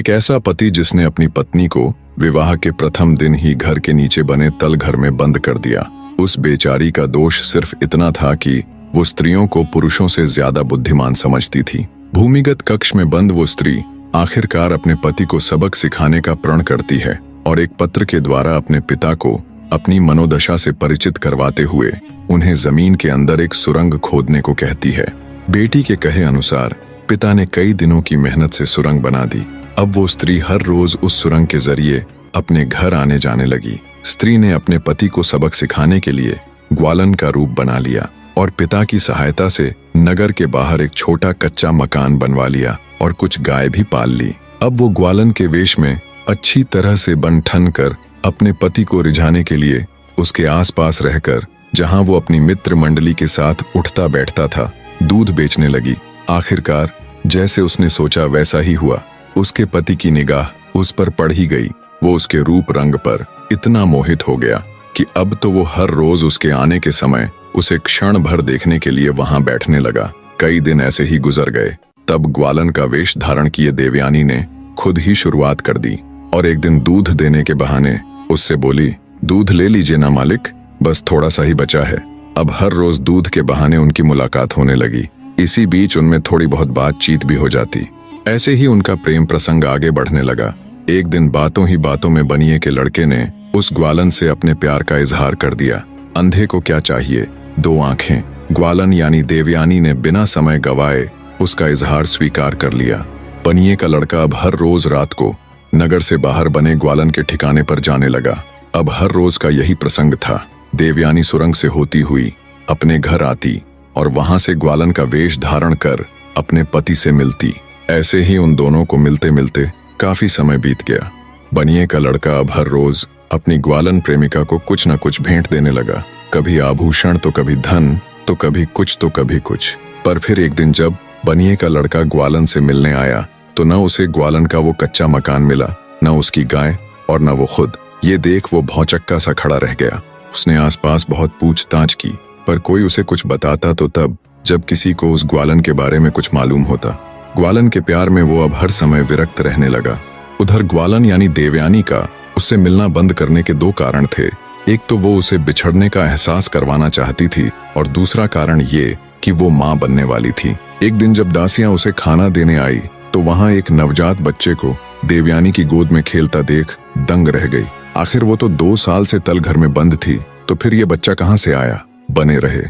एक ऐसा पति जिसने अपनी पत्नी को विवाह के प्रथम दिन ही घर के नीचे बने तल घर में बंद कर दिया। उस बेचारी का दोष सिर्फ इतना था कि वो स्त्रियों को पुरुषों से ज्यादा बुद्धिमान समझती थी। भूमिगत कक्ष में बंद वो स्त्री आखिरकार अपने पति को सबक सिखाने का प्रण करती है और एक पत्र के द्वारा अपने पिता को अपनी मनोदशा से परिचित करवाते हुए उन्हें जमीन के अंदर एक सुरंग खोदने को कहती है। बेटी के कहे अनुसार पिता ने कई दिनों की मेहनत से सुरंग बना दी। अब वो स्त्री हर रोज उस सुरंग के जरिए अपने घर आने जाने लगी। स्त्री ने अपने पति को सबक सिखाने के लिए ग्वालन का रूप बना लिया और पिता की सहायता से नगर के बाहर एक छोटा कच्चा मकान बनवा लिया और कुछ गाय भी पाल ली। अब वो ग्वालन के वेश में अच्छी तरह से बन ठन कर अपने पति को रिझाने के लिए उसके आसपास रहकर, जहां वो अपनी मित्र मंडली के साथ उठता बैठता था, दूध बेचने लगी। आखिरकार जैसे उसने सोचा वैसा ही हुआ। उसके पति की निगाह उस पर पड़ ही गई। वो उसके रूप रंग पर इतना मोहित हो गया कि अब तो वो हर रोज उसके आने के समय उसे क्षण भर देखने के लिए वहां बैठने लगा। कई दिन ऐसे ही गुजर गए। तब ग्वालन का वेश धारण किए देवयानी ने खुद ही शुरुआत कर दी और एक दिन दूध देने के बहाने उससे बोली, दूध ले लीजिए ना मालिक, बस थोड़ा सा ही बचा है। अब हर रोज दूध के बहाने उनकी मुलाकात होने लगी। इसी बीच उनमें थोड़ी बहुत बातचीत भी हो जाती। ऐसे ही उनका प्रेम प्रसंग आगे बढ़ने लगा। एक दिन बातों ही बातों में बनिए के लड़के ने उस ग्वालन से अपने प्यार का इजहार कर दिया। अंधे को क्या चाहिए, दो आंखें। ग्वालन यानी देवयानी ने बिना समय गवाए उसका इजहार स्वीकार कर लिया। बनिए का लड़का अब हर रोज रात को नगर से बाहर बने ग्वालन के ठिकाने पर जाने लगा। अब हर रोज का यही प्रसंग था। देवयानी सुरंग से होती हुई अपने घर आती और वहां से ग्वालन का वेश धारण कर अपने पति से मिलती। ऐसे ही उन दोनों को मिलते मिलते काफी समय बीत गया। बनिए का लड़का अब हर रोज अपनी ग्वालन प्रेमिका को कुछ न कुछ भेंट देने लगा। कभी आभूषण तो कभी धन, तो कभी कुछ तो कभी कुछ। पर फिर एक दिन जब बनिए का लड़का ग्वालन से मिलने आया तो न उसे ग्वालन का वो कच्चा मकान मिला, न उसकी गाय और न वो खुद। ये देख वो भौचक्का सा खड़ा रह गया। उसने आसपास बहुत पूछताछ की पर कोई उसे कुछ बताता तो तब जब किसी को उस ग्वालन के बारे में कुछ मालूम होता। ग्वालन के प्यार में वो अब हर समय विरक्त रहने लगा। उधर ग्वालन यानी देवयानी का उससे मिलना बंद करने के दो कारण थे। एक तो वो उसे बिछड़ने का एहसास करवाना चाहती थी और दूसरा कारण ये कि वो माँ बनने वाली थी। एक दिन जब दासियां उसे खाना देने आई तो वहां एक नवजात बच्चे को देवयानी की गोद में खेलता देख दंग रह गई। आखिर वो तो 2 साल से तल घर में बंद थी, तो फिर ये बच्चा कहाँ से आया। बने रहे।